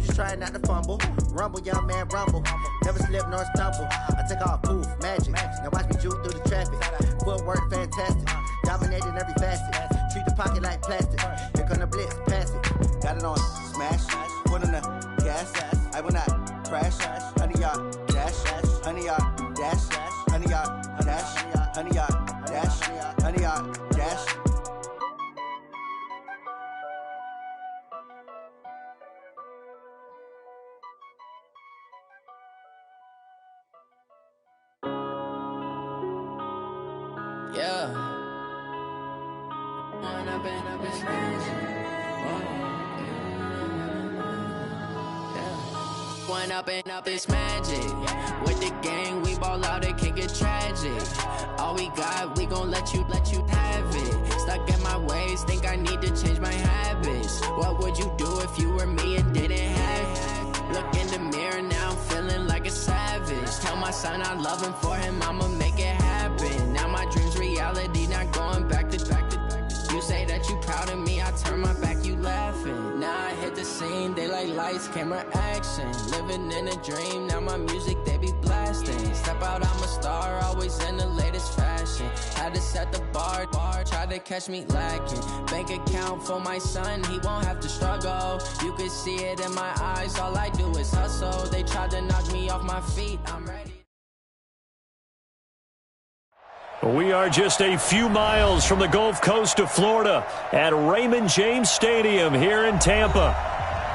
just trying not to fumble. Rumble, young man, rumble. Never slip nor stumble. I take off, poof, magic. Now watch me juke through the traffic. Footwork fantastic. Dominating every facet. Treat the pocket like plastic. Here come the blitz, pass it. Got it on smash. Put on the gas. I will not crash. 100 yard dash. 100 yard dash. 100 yard dash. 100 yard dash. 100 yard dash. Yeah. One up and up is magic. With the gang, we ball out, it can get tragic. All we got, we gon' let you have it. Stuck in my ways, think I need to change my habits. What would you do if you were me and didn't have it? Look in the mirror, now I'm feeling like a savage. Tell my son I love him, for him I'ma make it happen. Now my dream's reality, not going back to. You say that you proud of me, I turn my back, you laughing. Now I hit the scene, they like lights, camera, action. Living in a dream, now my music, they be blasting. Step out, I'm a star, always in the latest fashion. Had to set the bar, try to catch me lacking. Bank account for my son, he won't have to struggle. You can see it in my eyes, all I do is hustle. They tried to knock me off my feet, I'm ready. We are just a few miles from the Gulf Coast of Florida at Raymond James Stadium here in Tampa.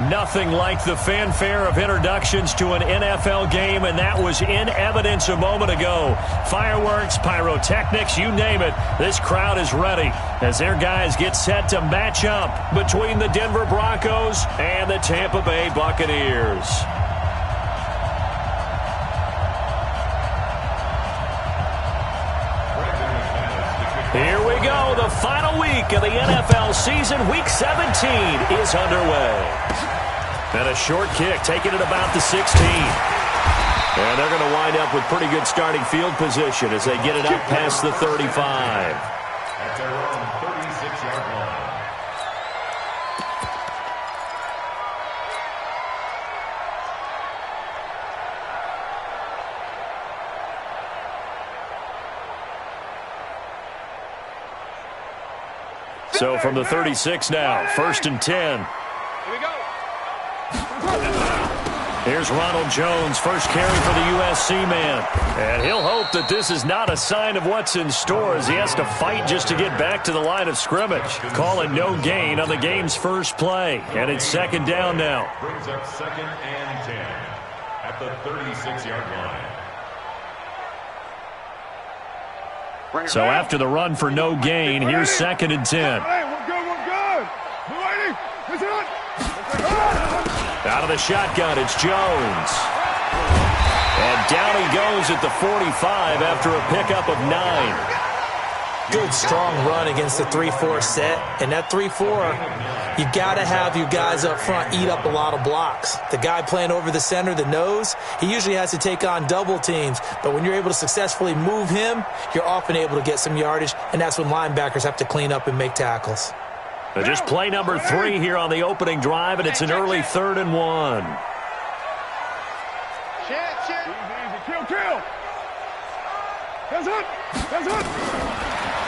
Nothing like the fanfare of introductions to an NFL game, and that was in evidence a moment ago. Fireworks, pyrotechnics, you name it. This crowd is ready as their guys get set to match up between the Denver Broncos and the Tampa Bay Buccaneers. Here we go. The final week of the NFL season. Week 17 is underway. And a short kick taking it about the 16. And they're going to wind up with pretty good starting field position as they get it up past the 35. At their own 36-yard line. So from the 36 now, 1st and 10. Here we go. Here's Ronald Jones, first carry for the USC man. And he'll hope that this is not a sign of what's in store as he has to fight just to get back to the line of scrimmage. Calling no gain on the game's first play. And it's 2nd down now. Brings up 2nd and 10 at the 36-yard line. So after the run for no gain, here's 2nd and 10. Hey, we're good, we're good. Ready? Listen up. Out of the shotgun, it's Jones. And down he goes at the 45 after a pickup of 9. Good, strong run against the 3-4 set. And that 3-4, you got to have your guys up front eat up a lot of blocks. The guy playing over the center, the nose, he usually has to take on double teams. But when you're able to successfully move him, you're often able to get some yardage, and that's when linebackers have to clean up and make tackles. Just play number 3 here on the opening drive, and it's an easy 3rd and 1. Kill. Hands up.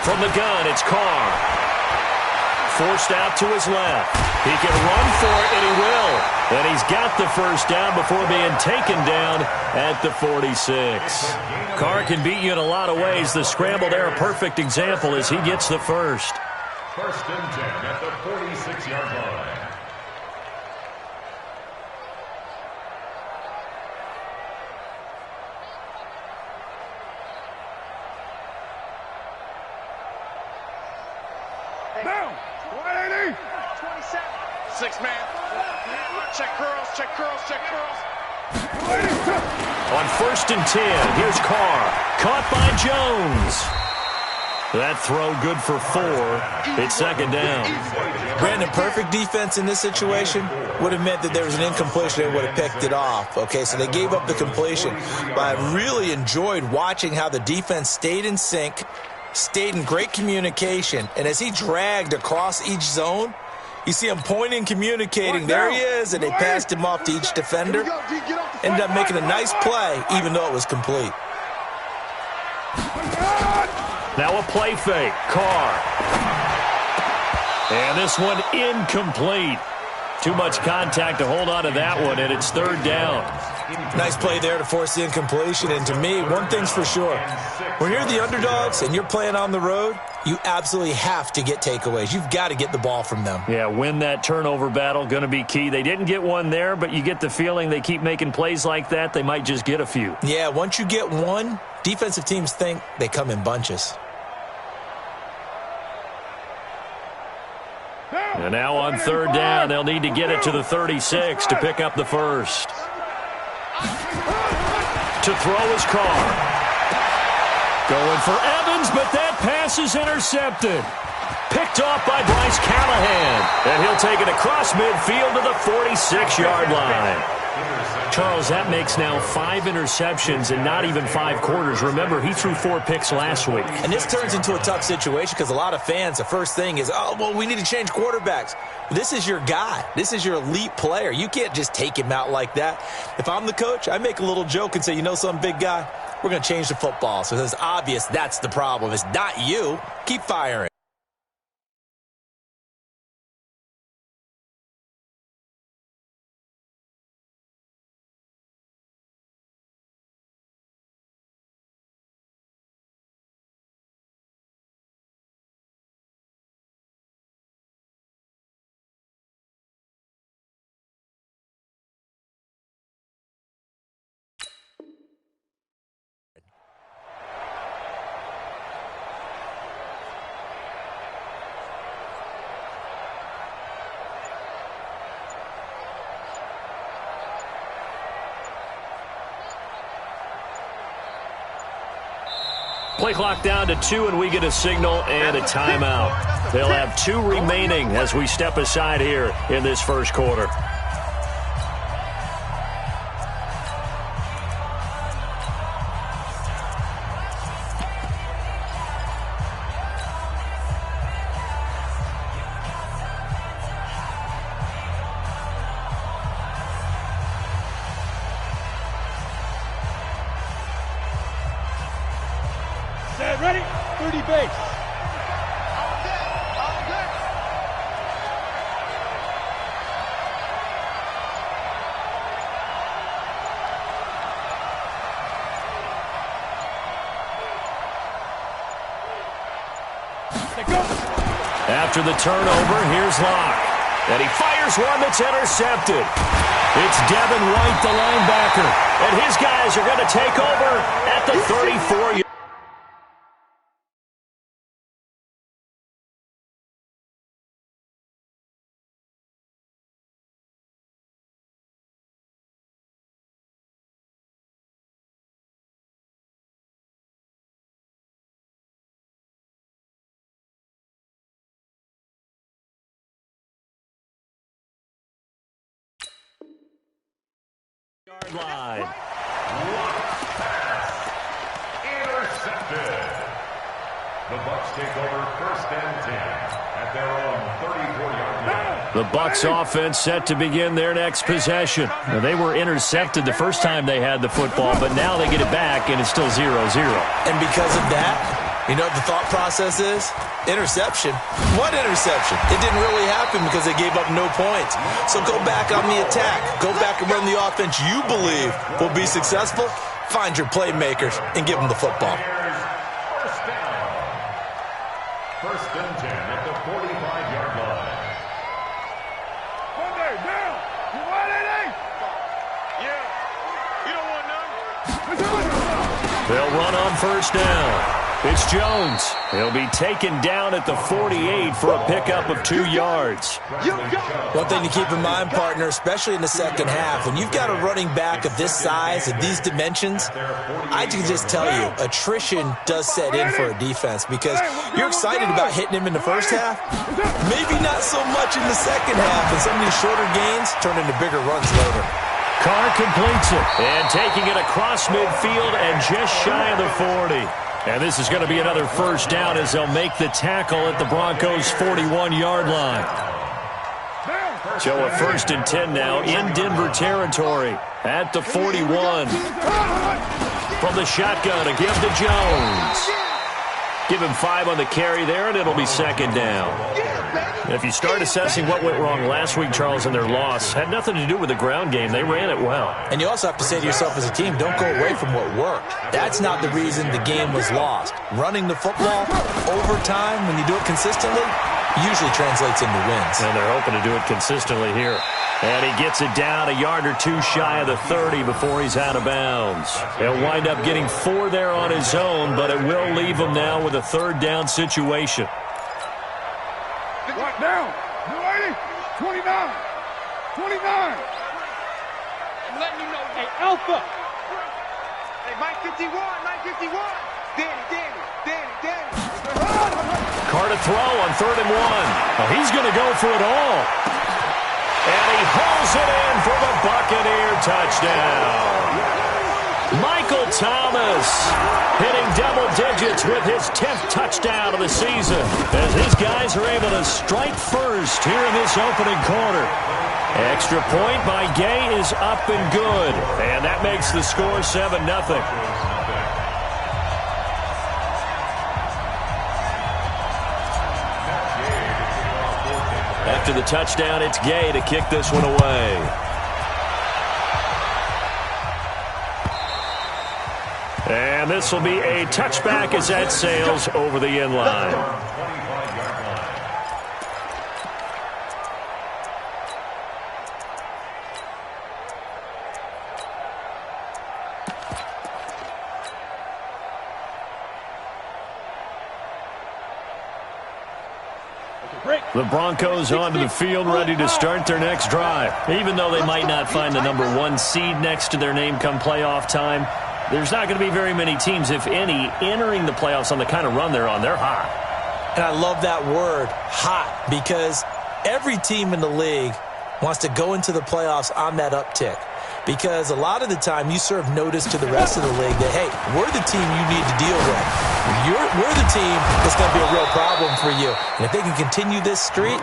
From the gun, it's Carr. Forced out to his left. He can run for it, and he will. And he's got the first down before being taken down at the 46. Carr can beat you in a lot of ways. The scramble there, a perfect example as he gets the first. 1st and 10 at the 46-yard line. Down. 180. 27. 6-man. Check curls. On 1st and 10, here's Carr. Caught by Jones. That throw good for 4. It's 2nd down. Brandon, perfect defense in this situation would have meant that there was an incompletion. They would have picked it off. Okay, so they gave up the completion. But I really enjoyed watching how the defense stayed in sync, stayed in great communication, and as he dragged across each zone, You see him pointing, communicating. There he is, and they passed him off to each defender. Ended up making a nice play, even though it was complete. Now a play fake. Carr. And this one incomplete. Too much contact to hold on to that one, and it's third down. Nice play there to force the incompletion. And to me, one thing's for sure. When you're the underdogs and you're playing on the road, you absolutely have to get takeaways. You've got to get the ball from them. Yeah, win that turnover battle, going to be key. They didn't get one there, but you get the feeling they keep making plays like that, they might just get a few. Yeah, once you get one, defensive teams think they come in bunches. And now on third down, they'll need to get it to the 36 to pick up the first. To throw his Carr. Going for Evans, but that pass is intercepted. Picked off by Bryce Callahan. And he'll take it across midfield to the 46-yard line. Charles, that makes now 5 interceptions in not even 5 quarters. Remember, he threw 4 picks last week. And this turns into a tough situation because a lot of fans, the first thing is, oh, well, we need to change quarterbacks. This is your guy. This is your elite player. You can't just take him out like that. If I'm the coach, I make a little joke and say, you know something, big guy? We're going to change the football. So it's obvious that's the problem. It's not you. Keep firing. Play clock down to 2, and we get a signal and a timeout. They'll have 2 remaining as we step aside here in this first quarter. Ready? 30 base. After the turnover, here's Locke. And he fires one that's intercepted. It's Devin White, the linebacker. And his guys are going to take over at the 34-yard. Line. Intercepted. The Bucs take over 1st and 10 at their own 34-yard line. The Bucs offense set to begin their next possession. Now, they were intercepted the first time they had the football, but now they get it back, and it's still 0-0. And because of that, you know what the thought process is? Interception. What interception? It didn't really happen because they gave up no points. So go back on the attack. Go back and run the offense you believe will be successful. Find your playmakers and give them the football. First down. 1st and 10 at the 45-yard line. Monday, down. You want anything? Yeah. You don't want none? They'll run on 1st down. It's Jones. He'll be taken down at the 48 for a pickup of 2 yards. One thing to keep in mind, partner, especially in the second half, when you've got a running back of this size and these dimensions, I can just tell you, attrition does set in for a defense because you're excited about hitting him in the first half, maybe not so much in the second half, and some of these shorter gains turn into bigger runs later. Carr completes it, and taking it across midfield and just shy of the 40. And this is going to be another first down as they'll make the tackle at the Broncos' 41-yard line. So a 1st and 10 now in Denver territory at the 41. From the shotgun, a give to Jones. Give him 5 on the carry there, and it'll be 2nd down. If you start assessing what went wrong last week, Charles, in their loss, had nothing to do with the ground game. They ran it well. And you also have to say to yourself as a team, don't go away from what worked. That's not the reason the game was lost. Running the football over time, when you do it consistently, usually translates into wins. And they're hoping to do it consistently here. And he gets it down a yard or 2 shy of the 30 before he's out of bounds. He'll wind up getting 4 there on his own, but it will leave him now with a 3rd down situation. Right down. 29. 29. I'm letting you know. Hey, Alpha. Hey, Mike 51. Mike 51. Danny. Carr to throw on 3rd and 1. Oh, he's going to go for it all. And he hauls it in for the Buccaneer touchdown. Michael Thomas hitting double digits with his 10th touchdown of the season as his guys are able to strike first here in this opening quarter. Extra point by Gay is up and good, and that makes the score 7-0. After the touchdown, it's Gay to kick this one away. And this will be a touchback as that sails over the end line. The Broncos onto the field, ready to start their next drive. Even though they might not find the number 1 seed next to their name come playoff time, there's not going to be very many teams, if any, entering the playoffs on the kind of run they're on. They're hot. And I love that word, hot, because every team in the league wants to go into the playoffs on that uptick. Because a lot of the time you serve notice to the rest of the league that, hey, we're the team you need to deal with. We're the team that's going to be a real problem for you. And if they can continue this streak,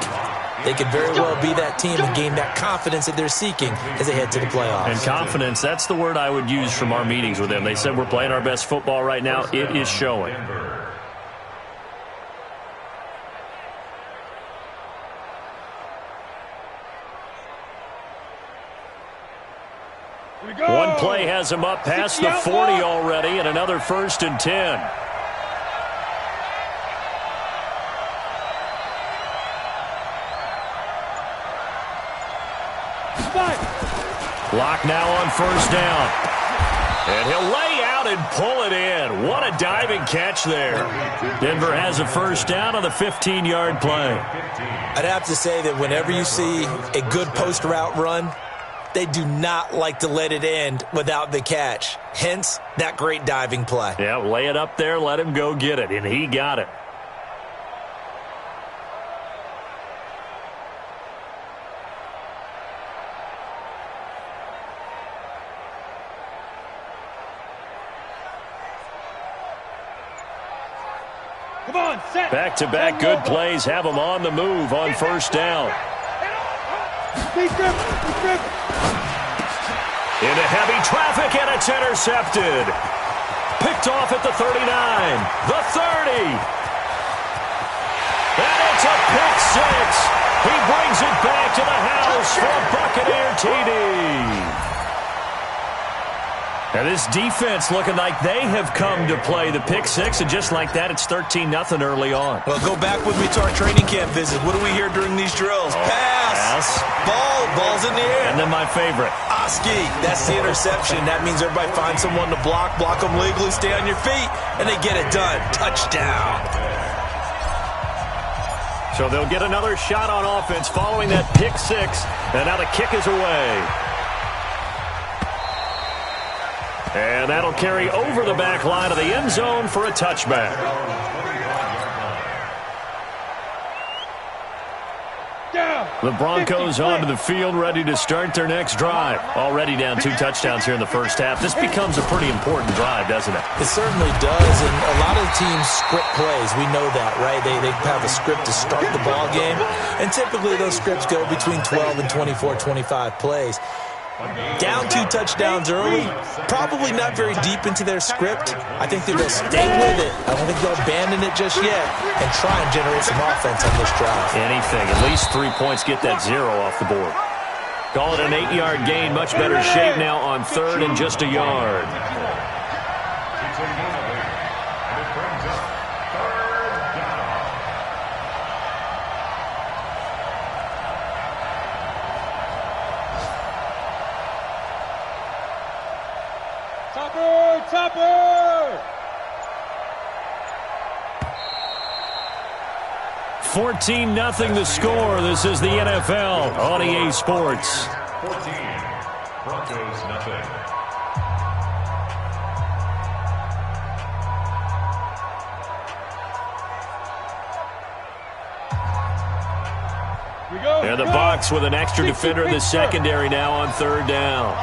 they could very well be that team and gain that confidence that they're seeking as they head to the playoffs. And confidence, that's the word I would use from our meetings with them. They said we're playing our best football right now. It is showing. One play has him up past the 40 already, and another 1st and 10. Clock now on 1st down. And he'll lay out and pull it in. What a diving catch there. Denver has a 1st down on the 15-yard play. I'd have to say that whenever you see a good post route run, they do not like to let it end without the catch. Hence, that great diving play. Yeah, lay it up there, let him go get it, and he got it. Back-to-back good plays have them on the move on 1st down. Into heavy traffic, and it's intercepted. Picked off at the 39, the 30. And it's a pick 6. He brings it back to the house for a Buccaneer TD. And this defense looking like they have come to play the pick 6, and just like that, it's 13-0 early on. Well, go back with me to our training camp visit. What do we hear during these drills? Pass. Ball's in the air. And then my favorite. Oski, that's the interception. That means everybody finds someone to block them legally, stay on your feet, and they get it done. Touchdown. So they'll get another shot on offense following that pick 6, and now the kick is away. And that'll carry over the back line of the end zone for a touchback. Down. The Broncos onto the field, ready to start their next drive. Already down 2 touchdowns here in the first half. This becomes a pretty important drive, doesn't it? It certainly does, and a lot of teams script plays. We know that, right? They have a script to start the ball game, and typically those scripts go between 12 and 24, 25 plays. Down 2 touchdowns early, probably not very deep into their script. I think that they'll stay with it. I don't think they'll abandon it just yet and try and generate some offense on this drive. Anything. At least 3 points, get that 0 off the board. Call it an 8-yard gain. Much better shape now on 3rd and just a yard. Topper! 14-0 the score. This is the NFL on EA Sports. 14, Broncos nothing. And the box with an extra defender in the secondary now on 3rd down.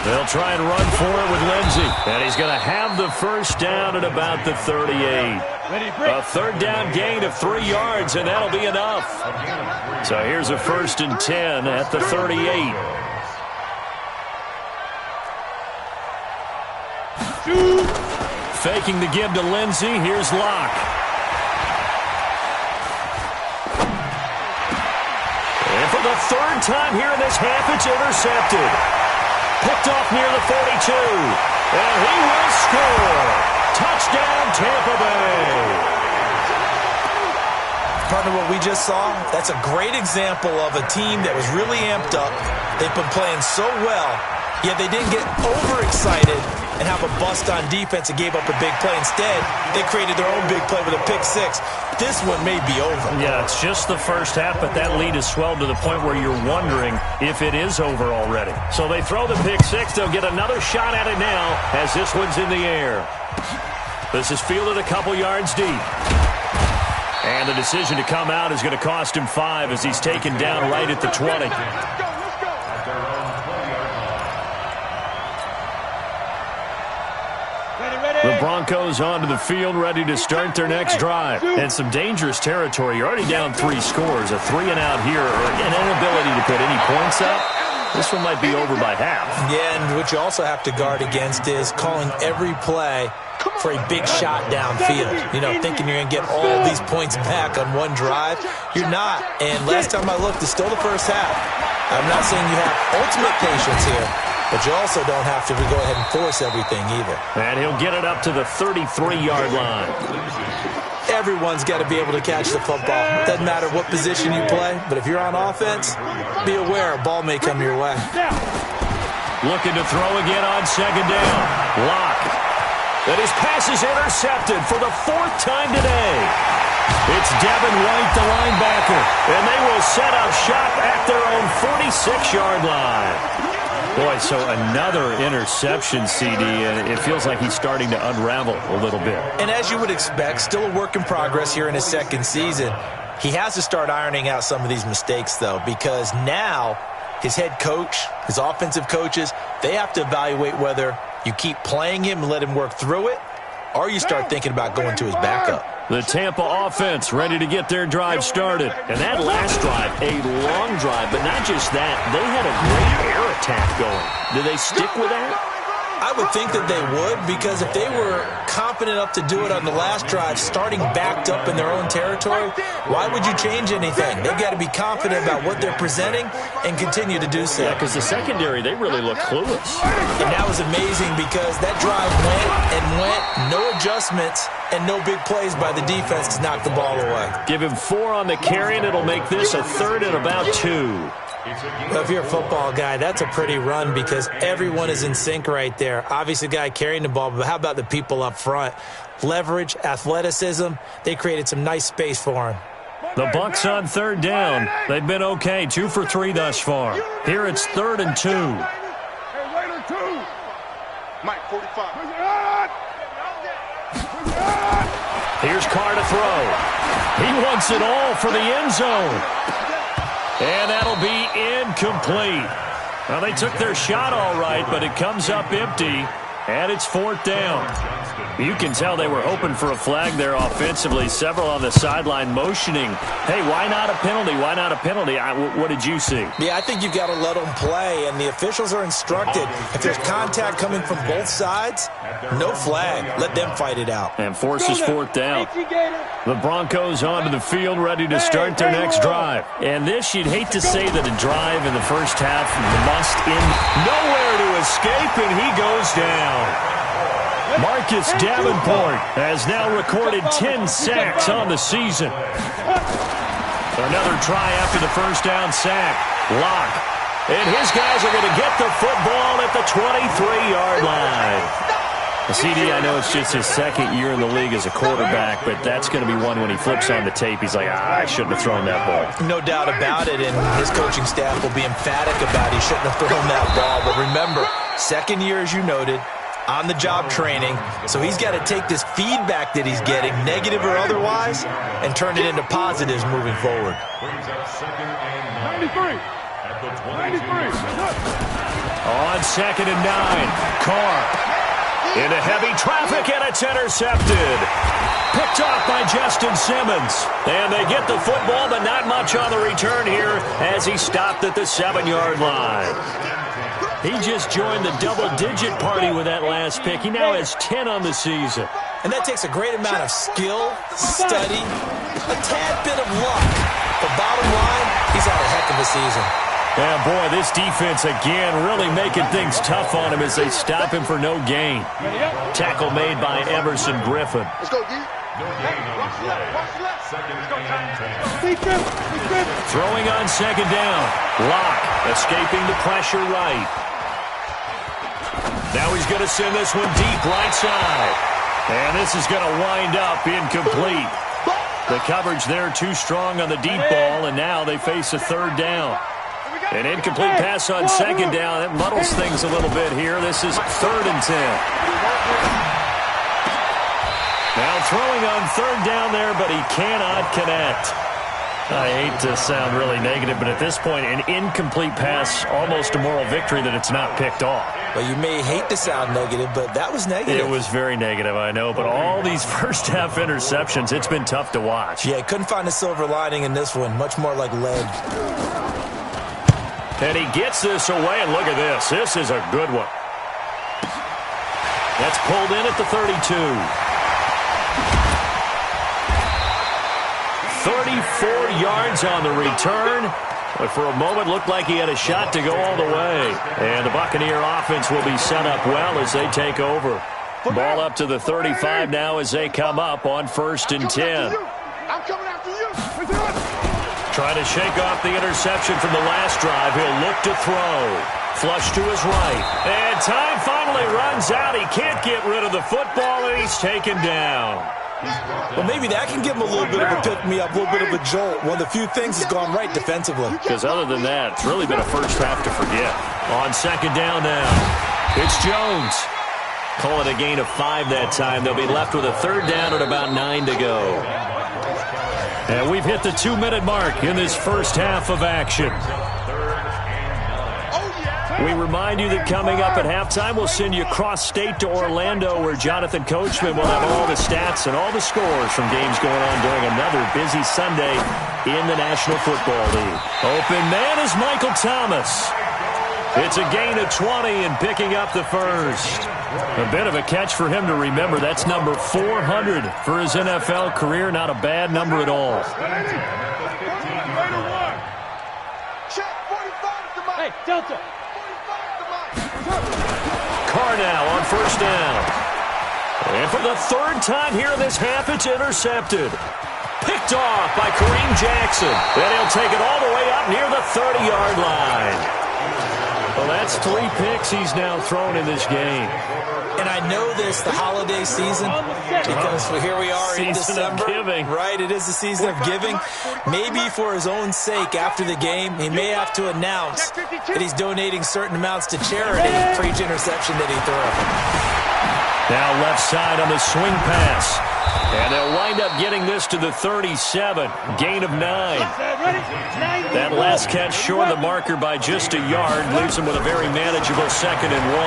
They'll try and run for it with Lindsey. And he's going to have the first down at about the 38. A 3rd down gain of 3 yards, and that'll be enough. So here's a 1st and 10 at the 38. Faking the give to Lindsey. Here's Locke. And for the 3rd time here in this half, it's intercepted. Picked off near the 42. And he will score. Touchdown, Tampa Bay. Partner, what we just saw, that's a great example of a team that was really amped up. They've been playing so well, yet they didn't get overexcited and have a bust on defense and gave up a big play. Instead, they created their own big play with a pick-6. This one may be over. Yeah, it's just the first half, but that lead has swelled to the point where you're wondering if it is over already. So they throw the pick-6. They'll get another shot at it now as this one's in the air. This is fielded a couple yards deep. And the decision to come out is going to cost him 5 as he's taken down right at the 20. The Broncos onto the field, ready to start their next drive. And some dangerous territory. You're already down 3 scores. A 3-and-out here, or an inability to put any points up. This one might be over by half. Yeah, and what you also have to guard against is calling every play for a big shot downfield. You know, thinking you're going to get all these points back on one drive. You're not. And last time I looked, it's still the first half. I'm not saying you have ultimate patience here, but you also don't have to go ahead and force everything either. And he'll get it up to the 33-yard line. Everyone's got to be able to catch the football. Doesn't matter what position you play, but if you're on offense, be aware a ball may come your way. Looking to throw again on 2nd down. Locke. And his pass is intercepted for the 4th time today. It's Devin White, the linebacker, and they will set up shop at their own 46-yard line. Boy, so another interception, CD, and it feels like he's starting to unravel a little bit. And as you would expect, still a work in progress here in his 2nd season. He has to start ironing out some of these mistakes, though, because now his head coach, his offensive coaches, they have to evaluate whether you keep playing him and let him work through it, or you start thinking about going to his backup. The Tampa offense ready to get their drive started. And that last drive, a long drive, but not just that. They had a great air attack going. Do they stick with that? I would think that they would, because if they were confident enough to do it on the last drive, starting backed up in their own territory, why would you change anything? They've got to be confident about what they're presenting and continue to do so. Yeah, because the secondary, they really look clueless. And that was amazing because that drive went, no adjustments, and no big plays by the defense to knock the ball away. Give him 4 on the carry, and it'll make this a 3rd and about 2. Well, if you're a football guy, that's a pretty run because everyone is in sync right there. Obviously, the guy carrying the ball, but how about the people up front? Leverage, athleticism, they created some nice space for him. The Bucs on 3rd down. They've been okay, 2 for 3 thus far. Here it's 3rd and 2. Hey, Raider 2. Mike, 45. Here's Carr to throw. He wants it all for the end zone. And that'll be incomplete. Well, they took their shot all right, but it comes up empty, and it's 4th down. You can tell they were hoping for a flag there offensively. Several on the sideline motioning, hey, why not a penalty? Why not a penalty? What did you see? Yeah, I think you've got to let them play, and the officials are instructed. If there's contact coming from both sides, no flag. Let them fight it out. And forces 4th down. The Broncos onto the field, ready to start their next drive. And this, you'd hate to say that a drive in the first half must end. Nowhere to escape, and he goes down. Marcus Davenport has now recorded 10 sacks on the season. Another try after the first down sack. Locke. And his guys are going to get the football at the 23-yard line. CD, I know it's just his second year in the league as a quarterback, but that's going to be one when he flips on the tape. He's like, I shouldn't have thrown that ball. No doubt about it, and his coaching staff will be emphatic about he shouldn't have thrown that ball. But remember, second year, as you noted, on-the-job training, so he's got to take this feedback that he's getting, negative or otherwise, and turn it into positives moving forward. 93. On 2nd and 9, Carr into heavy traffic, and it's intercepted. Picked off by Justin Simmons. And they get the football, but not much on the return here as he stopped at the 7-yard line. He just joined the double-digit party with that last pick. He now has 10 on the season. And that takes a great amount of skill, study, a tad bit of luck. But bottom line, he's had a heck of a season. Yeah, boy, this defense again really making things tough on him as they stop him for no gain. Tackle made by Emerson Griffin. Let's go, D. Throwing on 2nd down. Locke escaping the pressure right. Now he's going to send this one deep right side. And this is going to wind up incomplete. The coverage there too strong on the deep ball, and now they face a 3rd down. An incomplete pass on 2nd down. That muddles things a little bit here. This is 3rd and 10. Now throwing on 3rd down there, but he cannot connect. I hate to sound really negative, but at this point, an incomplete pass, almost a moral victory that it's not picked off. Well, you may hate to sound negative, but that was negative. It was very negative, I know, but all these first-half interceptions, it's been tough to watch. Yeah, couldn't find a silver lining in this one, much more like lead. And he gets this away, and look at this. This is a good one. That's pulled in at the 32. 34 yards on the return, but for a moment looked like he had a shot to go all the way. And the Buccaneer offense will be set up well as they take over. Ball up to the 35 now as they come up on 1st and 10. I'm coming after you. Trying to shake off the interception from the last drive. He'll look to throw. Flush to his right. And time finally runs out. He can't get rid of the football, and he's taken down. Well, maybe that can give him a little bit of a pick-me-up, a little bit of a jolt. One of the few things has gone right defensively. Because other than that, it's really been a first half to forget. On 2nd down now, it's Jones. Call it a gain of 5 that time. They'll be left with a 3rd down at about 9 to go. And we've hit the 2-minute mark in this first half of action. We remind you that coming up at halftime, we'll send you cross-state to Orlando, where Jonathan Coachman will have all the stats and all the scores from games going on during another busy Sunday in the National Football League. Open man is Michael Thomas. It's a gain of 20 and picking up the first. A bit of a catch for him to remember. That's number 400 for his NFL career. Not a bad number at all. Hey, Delta. Carr now on 1st down. And for the 3rd time here in this half, it's intercepted. Picked off by Kareem Jackson. And he'll take it all the way up near the 30-yard line. Well, that's 3 picks he's now thrown in this game. And I know this, the holiday season, because here we are in December. Season of giving. Right, it is the season of giving. Maybe for his own sake, after the game, he may have to announce that he's donating certain amounts to charity for each interception that he throws. Now left side on the swing pass. And they'll wind up getting this to the 37. Gain of 9. That last catch short of the marker by just a yard leaves them with a very manageable 2nd and 1.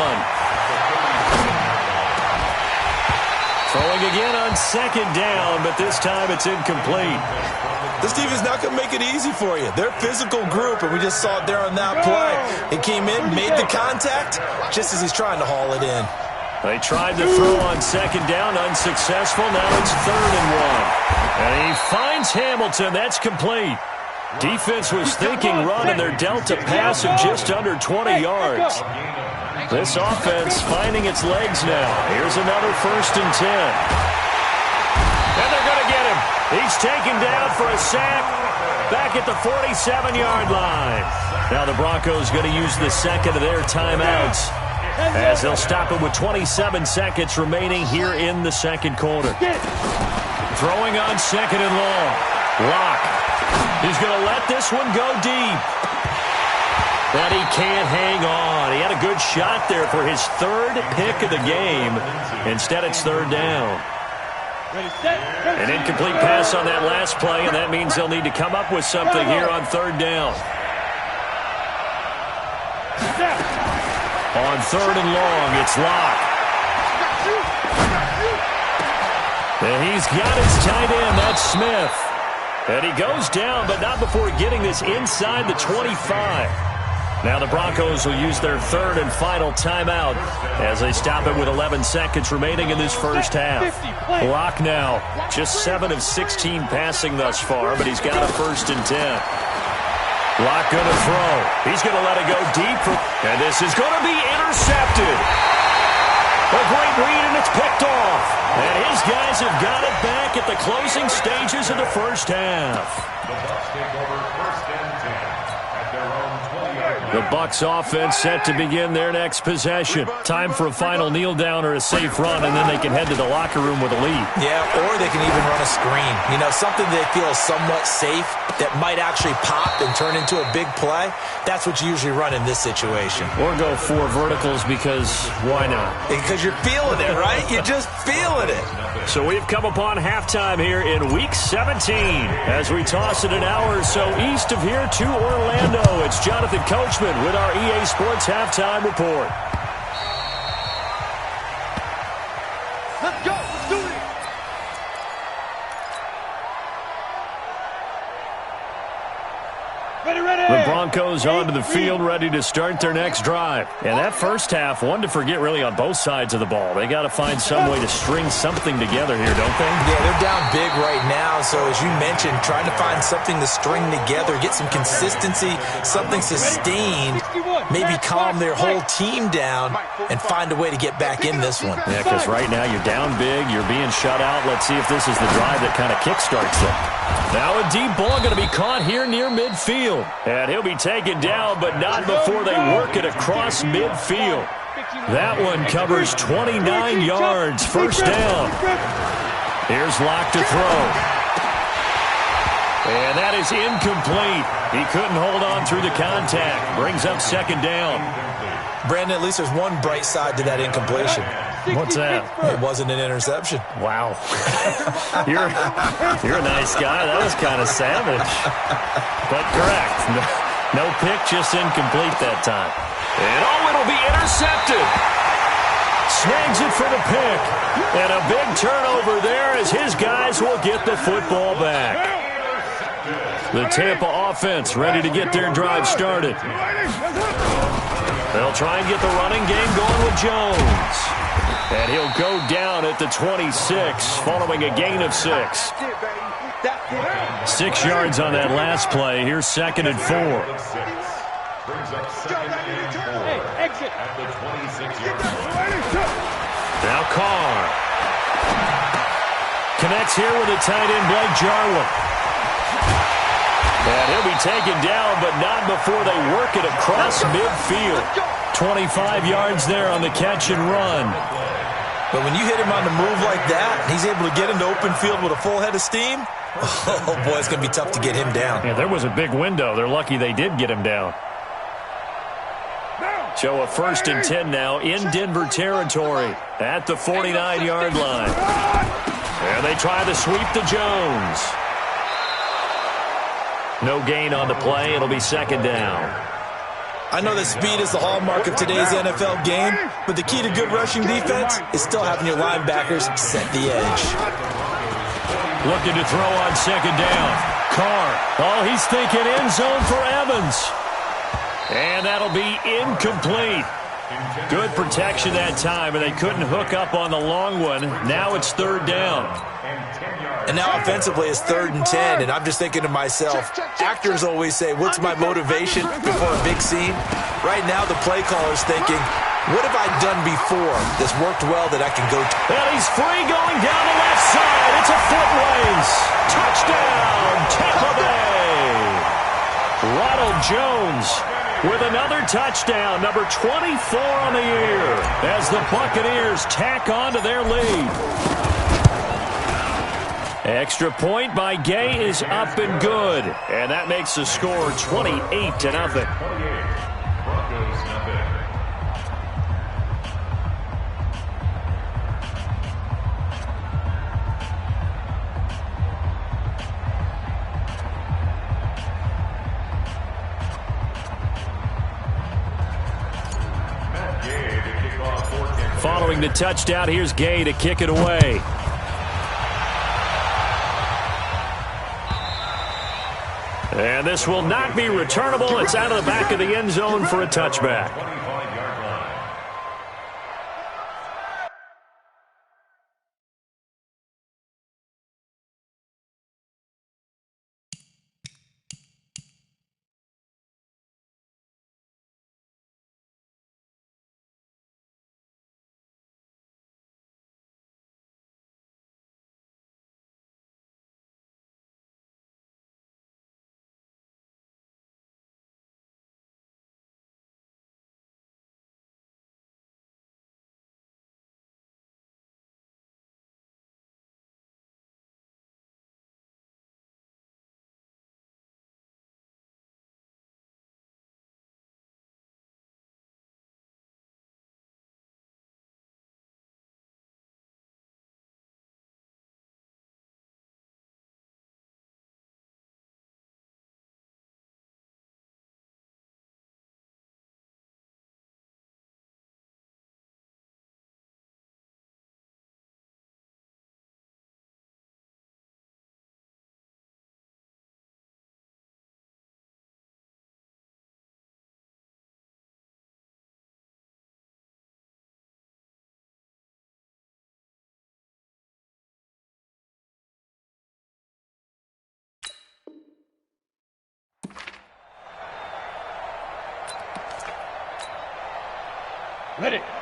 Throwing again on 2nd down, but this time it's incomplete. This defense not going to make it easy for you. They're a physical group, and we just saw it there on that play. He came in, made the contact, just as he's trying to haul it in. They tried to throw on 2nd down, unsuccessful. Now it's 3rd and 1. And he finds Hamilton. That's complete. Defense was thinking run, and they're dealt a pass of just under 20 yards. This offense finding its legs now. Here's another 1st and 10. And they're going to get him. He's taken down for a sack back at the 47-yard line. Now the Broncos going to use the second of their timeouts as they'll stop it with 27 seconds remaining here in the 2nd quarter. Throwing on 2nd and long. Locke. He's going to let this one go deep. But he can't hang on. He had a good shot there for his 3rd pick of the game. Instead, it's 3rd down. An incomplete pass on that last play, and that means they'll need to come up with something here on 3rd down. On 3rd and long, it's Locke. And he's got his tight end, that's Smith. And he goes down, but not before getting this inside the 25. Now the Broncos will use their 3rd and final timeout as they stop it with 11 seconds remaining in this first half. Locke now, just 7 of 16 passing thus far, but he's got a 1st and 10. Locke going to throw. He's going to let it go deep. And this is going to be intercepted. A great read, and it's picked off. And his guys have got it back at the closing stages of the first half. The Bucs take over 1st and 10 at their own 20-yard line. The Bucs offense set to begin their next possession. Time for a final kneel down or a safe run, and then they can head to the locker room with a lead. Yeah, or they can even run a screen. You know, something they feel is somewhat safe that might actually pop and turn into a big play. That's what you usually run in this situation. Or go 4 verticals because why not? Because you're feeling it, right? You're just feeling it. So we've come upon halftime here in Week 17 as we toss it an hour or so east of here to Orlando. It's Jonathan Coachman with our EA Sports Halftime Report. Let's go. Let's do it. The Broncos onto the field ready to start their next drive. And that first half, one to forget really on both sides of the ball. They got to find some way to string something together here, don't they? Yeah, they're down big right now. So as you mentioned, trying to find something to string together, get some consistency, something sustained, maybe calm their whole team down and find a way to get back in this one. Yeah, because right now you're down big, you're being shut out. Let's see if this is the drive that kind of kickstarts them. Now a deep ball going to be caught here near midfield. And he'll be taken down, but not before they work it across midfield. That one covers 29 yards, 1st down. Here's Locke to throw. And that is incomplete. He couldn't hold on through the contact. Brings up 2nd down. Brandon, at least there's one bright side to that incompletion. What's that? It wasn't an interception. Wow. You're a nice guy. That was kind of savage. But correct. No pick, just incomplete that time. And it'll be intercepted. Snags it for the pick. And a big turnover there as his guys will get the football back. The Tampa offense ready to get their drive started. They'll try and get the running game going with Jones. And he'll go down at the 26 following a gain of 6. 6 yards on that last play. Here's 2nd and 4. Brings up 2nd and 4 at the 26-yard line. Now Carr connects here with a tight end, Blake Jarwin. And he'll be taken down, but not before they work it across midfield. 25 yards there on the catch and run. But when you hit him on the move like that, he's able to get into open field with a full head of steam. Oh, boy, it's going to be tough to get him down. Yeah, there was a big window. They're lucky they did get him down. So a 1st and 10 now in Denver territory at the 49-yard line. And they try to sweep to Jones. No gain on the play. It'll be 2nd down. I know that speed is the hallmark of today's NFL game, but the key to good rushing defense is still having your linebackers set the edge. Looking to throw on 2nd down. Carr. Oh, he's thinking end zone for Evans. And that'll be incomplete. Good protection that time, and they couldn't hook up on the long one. Now it's 3rd down. And now offensively it's 3rd and 10, and I'm just thinking to myself, actors always say, what's my motivation before a big scene? Right now the play caller's thinking, what have I done before that's worked well that I can go to? And he's free going down the left side. It's a foot race. Touchdown, Tampa Bay. Ronald Jones with another touchdown, number 24 on the year, as the Buccaneers tack on to their lead. Extra point by Gay is up and good, and that makes the score 28-0. Following the touchdown, here's Gay to kick it away. And this will not be returnable. It's out of the back of the end zone for a touchback.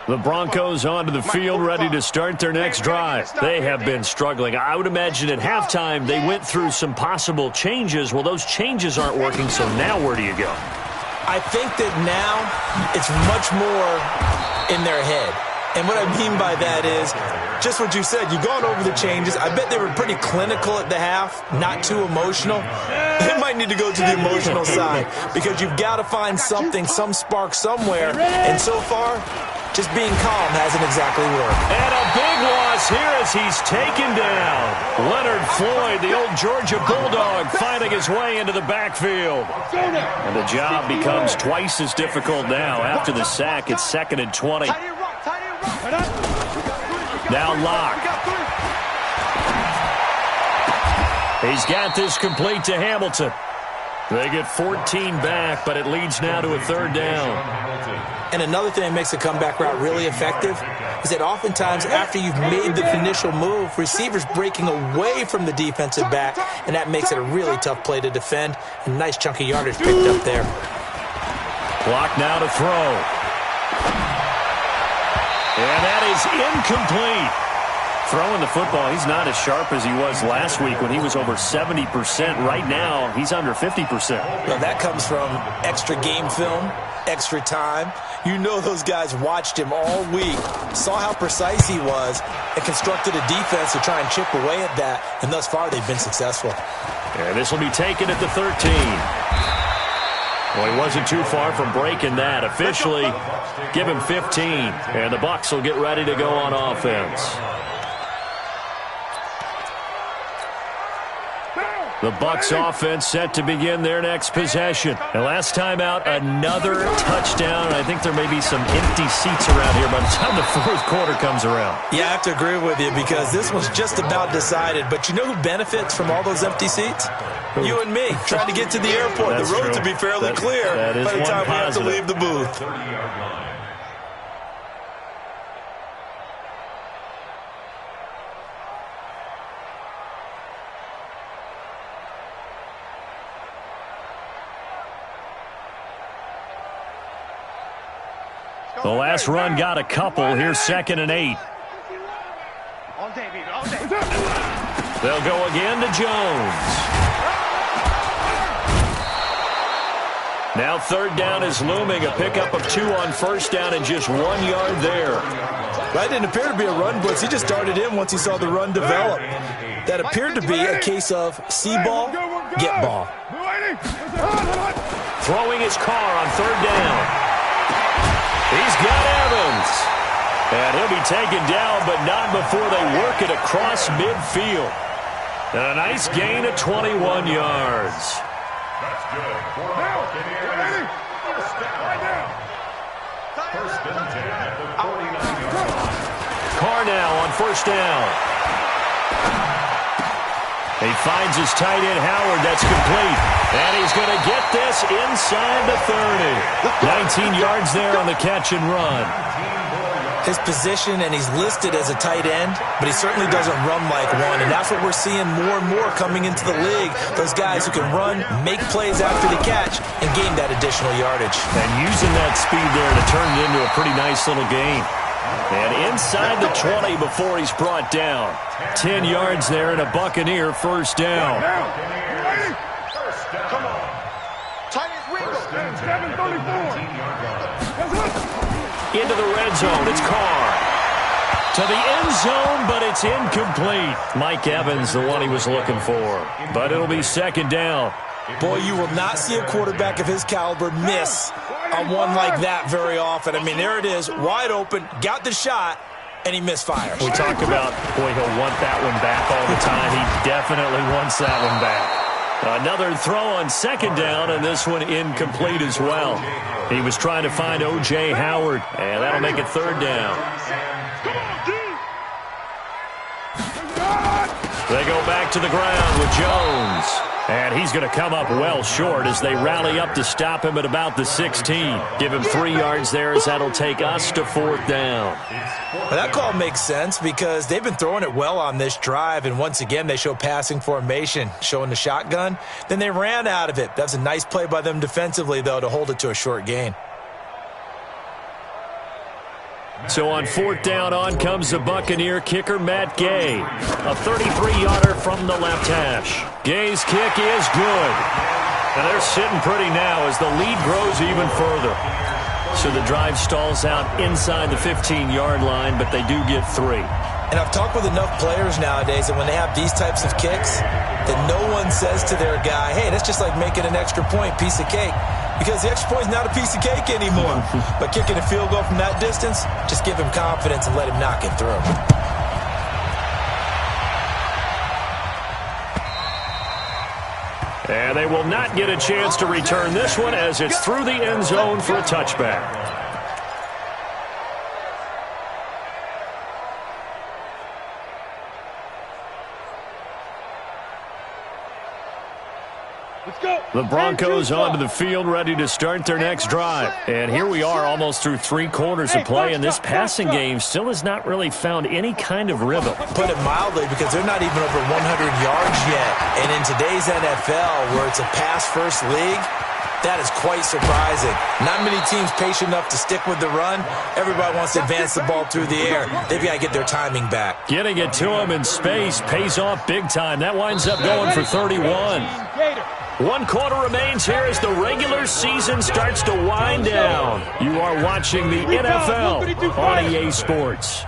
The Broncos onto the field, ready to start their next drive. They have been struggling. I would imagine at halftime they went through some possible changes. Well, those changes aren't working, so now where do you go? I think that now it's much more in their head. And what I mean by that is just what you said. You've gone over the changes. I bet they were pretty clinical at the half, not too emotional. They might need to go to the emotional side because you've got to find something, some spark somewhere. And so far, just being calm hasn't exactly worked. And a big loss here as he's taken down. Leonard Floyd, the old Georgia Bulldog, finding his way into the backfield. And the job becomes twice as difficult now. After the sack, it's 2nd and 20. Now Locke. He's got this complete to Hamilton. They get 14 back, but it leads now to a 3rd down. And another thing that makes a comeback route really effective is that oftentimes after you've made the initial move, receivers breaking away from the defensive back, and that makes it a really tough play to defend. A nice chunky yardage picked up there. Clock now to throw. And that is incomplete. Throwing the football, he's not as sharp as he was last week when he was over 70%. Right now, he's under 50%. Well, that comes from extra game film, extra time. You know those guys watched him all week, saw how precise he was, and constructed a defense to try and chip away at that, and thus far they've been successful. And this will be taken at the 13. Well, he wasn't too far from breaking that. Officially, give him 15, and the Bucs will get ready to go on offense. The Bucs offense set to begin their next possession. And last time out, another touchdown. And I think there may be some empty seats around here by the time the fourth quarter comes around. Yeah, I have to agree with you because this was just about decided. But you know who benefits from all those empty seats? Who? You and me, trying to get to the airport. The roads will be fairly clear by the time we have to leave the booth. The last run got a couple. Here's 2nd and 8. They'll go again to Jones. Now 3rd down is looming. A pickup of 2 on 1st down and just 1 yard there. That didn't appear to be a run blitz. He just started in once he saw the run develop. That appeared to be a case of see ball, get ball. Throwing his car on 3rd down. He's got Evans. And he'll be taken down, but not before they work it across midfield. And a nice gain of 21 yards. That's good. For the Buccaneers. First and 10 at the 49-yard line. Carr now on 1st down. He finds his tight end, Howard. That's complete. And he's going to get this inside the 30. 19 yards there on the catch and run. His position, and he's listed as a tight end, but he certainly doesn't run like one. And that's what we're seeing more and more coming into the league. Those guys who can run, make plays after the catch, and gain that additional yardage. And using that speed there to turn it into a pretty nice little gain. And inside the 20 before he's brought down. 10 yards there and a Buccaneer 1st down. Come on. Tight end Ringo. 734. Into the red zone. It's Carr. To the end zone, but it's incomplete. Mike Evans, the one he was looking for. But it'll be 2nd down. Boy, you will not see a quarterback of his caliber miss on one like that very often. I mean, there it is, wide open, got the shot, and he misfires. We talk about, boy, he'll want that one back all the time. He definitely wants that one back. Another throw on 2nd down, and this one incomplete as well. He was trying to find O.J. Howard, and that'll make it 3rd down. They go back to the ground with Jones. And he's going to come up well short as they rally up to stop him at about the 16. Give him 3 yards there as that'll take us to 4th down. Well, that call makes sense because they've been throwing it well on this drive, and once again they show passing formation, showing the shotgun. Then they ran out of it. That's a nice play by them defensively, though, to hold it to a short gain. So on 4th down, on comes the Buccaneer kicker, Matt Gay. A 33-yarder from the left hash. Gay's kick is good. And they're sitting pretty now as the lead grows even further. So the drive stalls out inside the 15-yard line, but they do get 3. And I've talked with enough players nowadays that when they have these types of kicks, that no one says to their guy, hey, that's just like making an extra point, piece of cake. Because the extra point is not a piece of cake anymore. But kicking a field goal from that distance, just give him confidence and let him knock it through. And they will not get a chance to return this one as it's through the end zone for a touchback. The Broncos onto the field, ready to start their next drive. And here we are almost through 3 quarters of play, and this passing game still has not really found any kind of rhythm. Put it mildly, because they're not even over 100 yards yet. And in today's NFL, where it's a pass-first league, that is quite surprising. Not many teams patient enough to stick with the run. Everybody wants to advance the ball through the air. They've got to get their timing back. Getting it to him in space pays off big time. That winds up going for 31. 1 quarter remains here as the regular season starts to wind down. You are watching the NFL on EA Sports.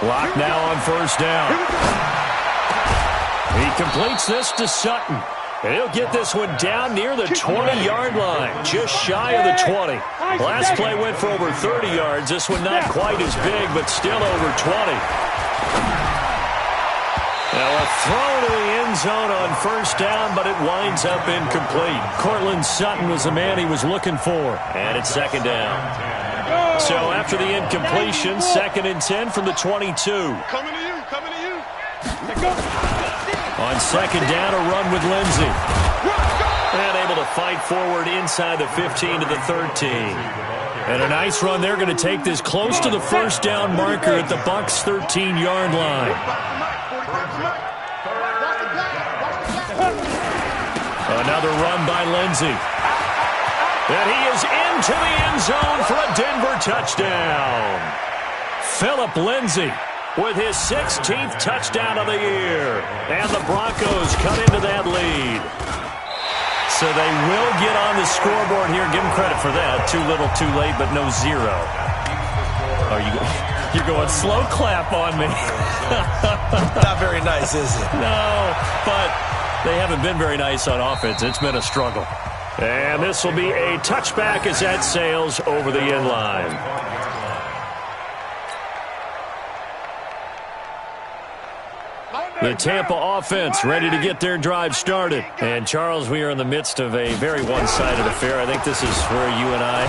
Clock now on 1st down. He completes this to Sutton. And he'll get this one down near the 20-yard line, just shy of the 20. Last play went for over 30 yards. This one not quite as big, but still over 20. Now a throw to the end zone on first down, but it winds up incomplete. Cortland Sutton was the man he was looking for. And it's second down. So after the incompletion, 2nd and 10 from the 22. Coming to you. On second down, a run with Lindsey. And able to fight forward inside the 15 to the 13. And a nice run. They're going to take this close to the first down marker at the Bucs' 13-yard line. Another run by Lindsey. And he is into the end zone for a Denver touchdown. Philip Lindsey with his 16th touchdown of the year. And the Broncos cut into that lead. So they will get on the scoreboard here. Give them credit for that. Too little, too late, but no zero. Oh, you're going slow clap on me. Not very nice, is it? No, but they haven't been very nice on offense. It's been a struggle. And this will be a touchback as that sails over the end line. The Tampa offense ready to get their drive started. And, Charles, we are in the midst of a very one-sided affair. I think this is where you and I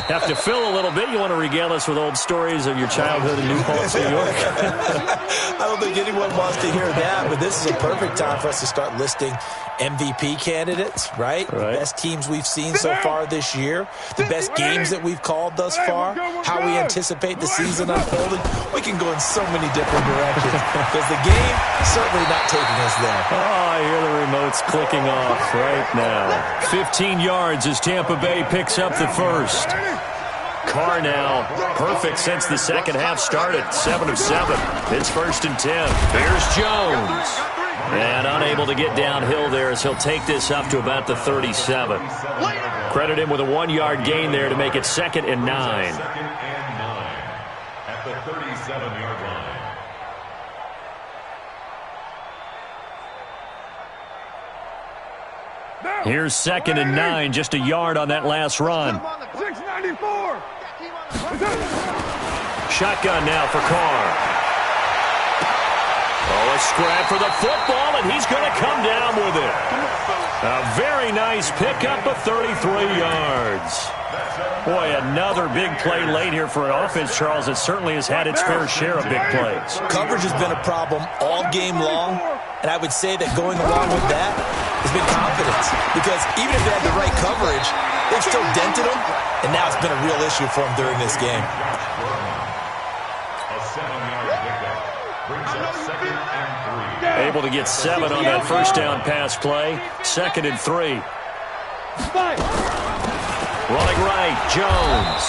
have to fill a little bit. You want to regale us with old stories of your childhood in New Paltz, New York? I don't think anyone wants to hear that, but this is a perfect time for us to start listing MVP candidates, right? The best teams we've seen so far this year, the best games that we've called thus far, how we anticipate the season unfolding. We can go in so many different directions because the game certainly not taking us there. Oh, I hear the remotes clicking off right now. 15 yards as Tampa Bay picks up the first. Carr now perfect since the second half started. 7 of 7. It's 1st and 10. Here's Jones. And unable to get downhill there as he'll take this up to about the 37. Credit him with a 1-yard gain there to make it 2nd and 9. 2nd and 9 at the 37-yard line. Here's 2nd and 9, just a yard on that last run. 694. Shotgun now for Carr. Oh, a scrap for the football, and he's going to come down with it. A very nice pickup of 33 yards. Boy, another big play late here for an offense, Charles. It certainly has had its fair share of big plays. Coverage has been a problem all game long, and I would say that going along with that has been confidence. Because even if they had the right coverage, they've still dented them, and now it's been a real issue for them during this game. A 7-yard pickup brings up 2nd and 3. Able to get 7 on that first down pass play. 2nd and 3. Running right, Jones.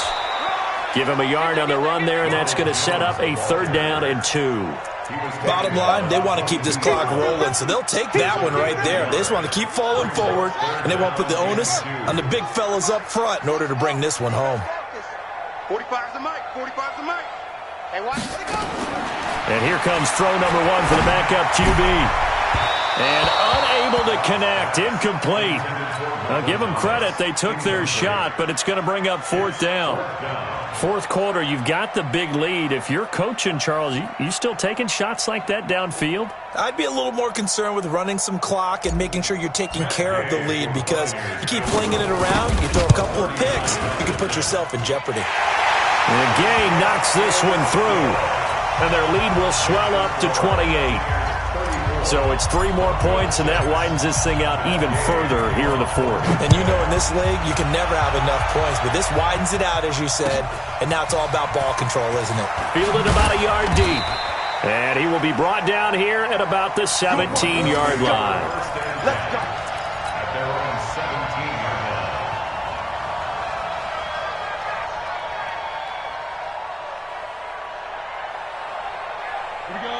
Give him a yard on the run there, and that's going to set up a 3rd down and 2. Bottom line, they want to keep this clock rolling, so they'll take that one right there. They just want to keep falling forward, and they won't put the onus on the big fellas up front in order to bring this one home. 45's the mic. 45's the mic. Hey, watch it go. And here comes throw number 1 for the backup QB. And unable to connect. Incomplete. Now, give them credit. They took their shot, but it's going to bring up 4th down. 4th quarter, you've got the big lead. If you're coaching, Charles, you still taking shots like that downfield? I'd be a little more concerned with running some clock and making sure you're taking care of the lead, because you keep flinging it around, you throw a couple of picks, you can put yourself in jeopardy. And Gay knocks this one through, and their lead will swell up to 28. So it's 3 more points, and that widens this thing out even further here in the 4th. And you know, in this league, you can never have enough points, but this widens it out, as you said, and now it's all about ball control, isn't it? Fielded about a yard deep. And he will be brought down here at about the 17-yard line. Let's go. At their own 17-yard line.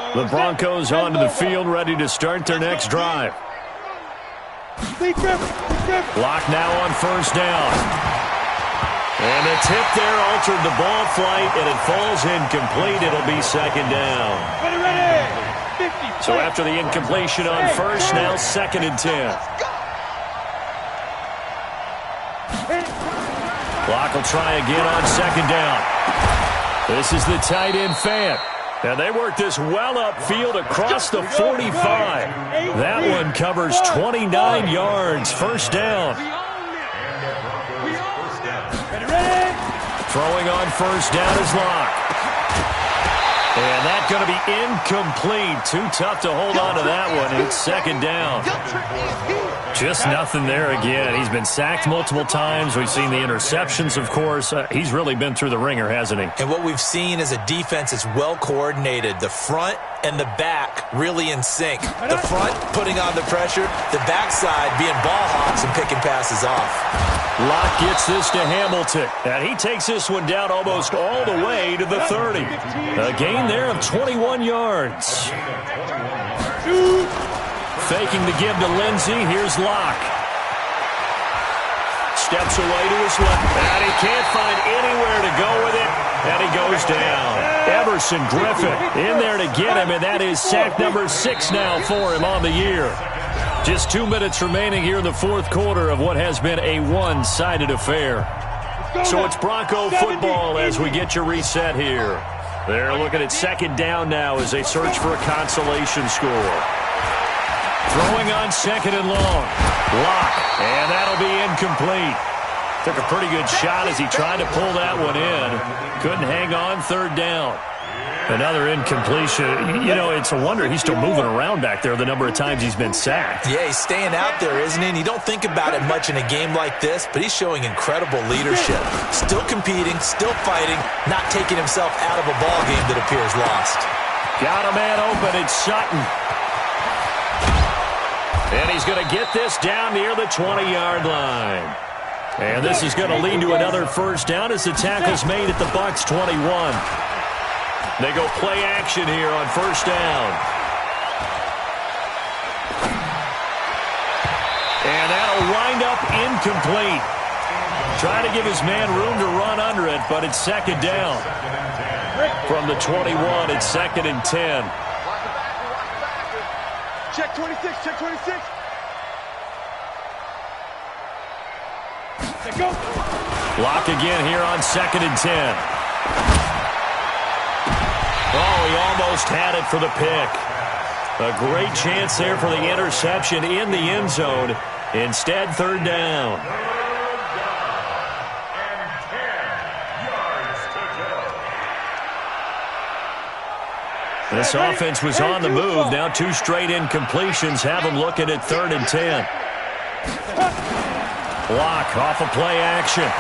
The Broncos onto the field, ready to start their next drive. Block now on first down. And the tip there altered the ball flight, and it falls incomplete. It'll be 2nd down. Ready. So after the incompletion on first, now 2nd and 10. Clock will try again on 2nd down. This is the tight end Fant. And they work this well upfield across the 45. That one covers 29 yards. 1st down. Throwing on 1st down is Locke. And that's going to be incomplete. Too tough to hold on to that one. It's 2nd down. Just nothing there again. He's been sacked multiple times. We've seen the interceptions, of course. He's really been through the ringer, hasn't he? And what we've seen is a defense that's well coordinated. The front and the back really in sync. The front putting on the pressure. The backside being ball hawks and picking passes off. Locke gets this to Hamilton. And he takes this one down almost all the way to the 30. A gain there of 21 yards. Faking the give to Lindsey. Here's Locke. Steps away to his left. And he can't find anywhere to go with it. And he goes down. Everson Griffin in there to get him. And that is sack number 6 now for him on the year. Just 2 minutes remaining here in the 4th quarter of what has been a one-sided affair. So it's Bronco football as we get your reset here. They're looking at 2nd down now as they search for a consolation score. Throwing on 2nd and long. Locke, and that'll be incomplete. Took a pretty good shot as he tried to pull that one in. Couldn't hang on 3rd down. Another incompletion. You know, it's a wonder he's still moving around back there the number of times he's been sacked. Yeah, he's staying out there, isn't he? And you don't think about it much in a game like this, but he's showing incredible leadership. Still competing, still fighting, not taking himself out of a ball game that appears lost. Got a man open. It's Sutton. And he's going to get this down near the 20-yard line. And this is going to lead to another 1st down as the tackle's made at the Bucs 21. They go play action here on 1st down. And that'll wind up incomplete. Trying to give his man room to run under it, but it's 2nd down. From the 21, it's 2nd and 10. Check 26, check 26. Let's go. Locke again here on 2nd and 10. Oh, he almost had it for the pick. A great chance there for the interception in the end zone. Instead, 3rd down. And 10 yards to go. This offense was on the move. Now 2 straight incompletions have them looking at 3rd and 10. Locke off of play action.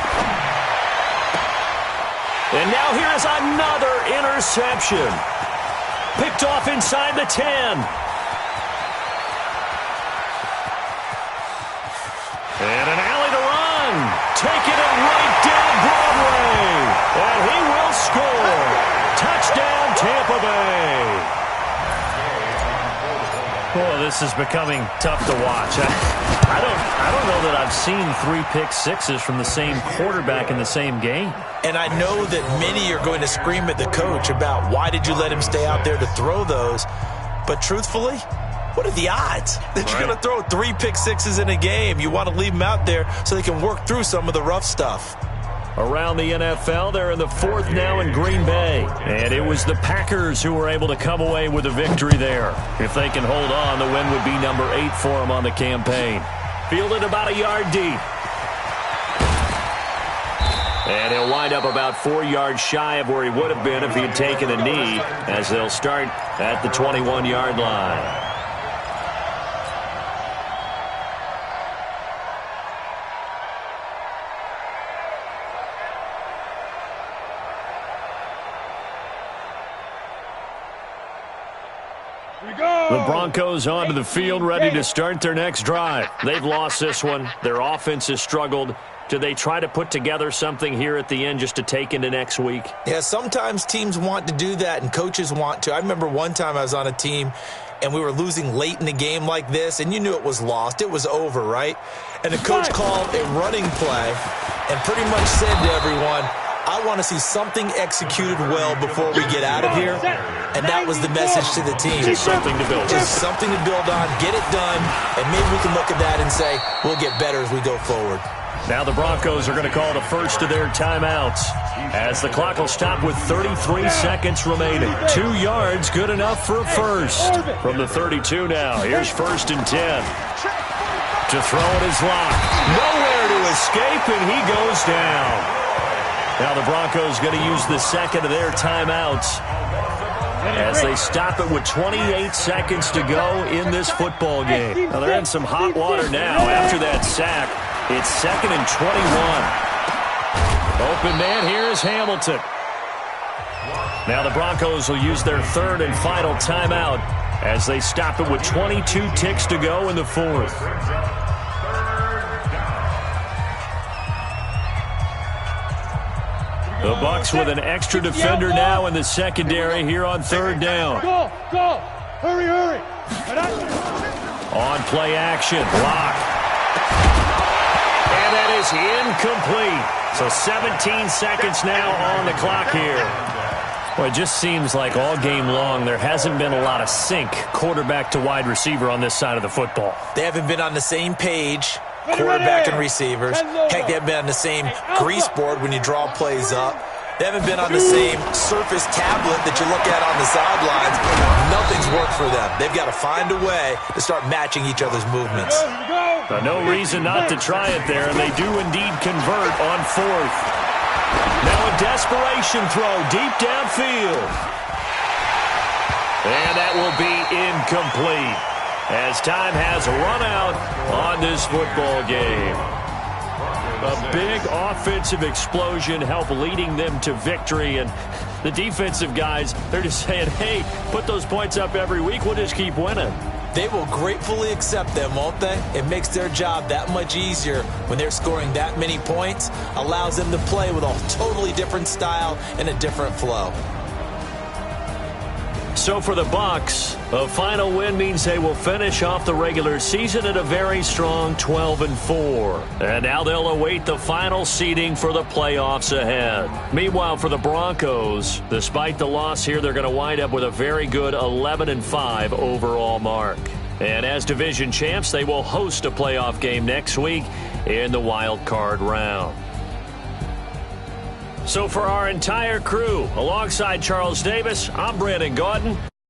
And now here's another interception. Picked off inside the 10. And an alley to run. Taking it right down Broadway. And he will score. Touchdown, Tampa Bay. Oh, this is becoming tough to watch. I don't know that I've seen 3 pick-sixes from the same quarterback in the same game. And I know that many are going to scream at the coach about why did you let him stay out there to throw those. But truthfully, what are the odds that you're going to throw 3 pick-sixes in a game? You want to leave them out there so they can work through some of the rough stuff. Around the NFL, they're in the 4th now in Green Bay. And it was the Packers who were able to come away with a victory there. If they can hold on, the win would be number 8 for them on the campaign. Fielded about a yard deep. And he'll wind up about 4 yards shy of where he would have been if he had taken a knee, as they'll start at the 21-yard line. The Broncos onto the field, ready to start their next drive. They've lost this one. Their offense has struggled. Do they try to put together something here at the end just to take into next week? Yeah, sometimes teams want to do that and coaches want to. I remember one time I was on a team and we were losing late in a game like this, and you knew it was lost. It was over, right? And the coach called a running play and pretty much said to everyone, I I want to see something executed well before we get out of here, and that was the message to the team. Just something to build on. Just something to build on, get it done, and maybe we can look at that and say, we'll get better as we go forward. Now the Broncos are going to call the first of their timeouts as the clock will stop with 33 seconds remaining. 2 yards, good enough for a first. From the 32 now, here's 1st and 10. To throw it is locked. Nowhere to escape, and he goes down. Now the Broncos going to use the second of their timeouts as they stop it with 28 seconds to go in this football game. Now they're in some hot water now after that sack. It's 2nd and 21. Open man here is Hamilton. Now the Broncos will use their 3rd and final timeout as they stop it with 22 ticks to go in the 4th. The Bucs with an extra defender now in the secondary here on 3rd down. Go! Hurry! On play action, block. And that is incomplete. So 17 seconds now on the clock here. Well, it just seems like all game long there hasn't been a lot of sync quarterback to wide receiver on this side of the football. They haven't been on the same page, quarterback and receivers. Heck, they haven't been on the same grease board when you draw plays up. They haven't been on the same Surface tablet that you look at on the sidelines. Nothing's worked for them. They've got to find a way to start matching each other's movements. No reason not to try it there, and they do indeed convert on 4th. Now a desperation throw deep downfield. And that will be incomplete as time has run out on this football game. A big offensive explosion helped leading them to victory, and the defensive guys, they're just saying, hey, put those points up every week, we'll just keep winning. They will gratefully accept them, won't they? It makes their job that much easier when they're scoring that many points, allows them to play with a totally different style and a different flow. So for the Bucs, a final win means they will finish off the regular season at a very strong 12-4. And now they'll await the final seeding for the playoffs ahead. Meanwhile, for the Broncos, despite the loss here, they're going to wind up with a very good 11-5 overall mark. And as division champs, they will host a playoff game next week in the wild card round. So for our entire crew, alongside Charles Davis, I'm Brandon Gaudin.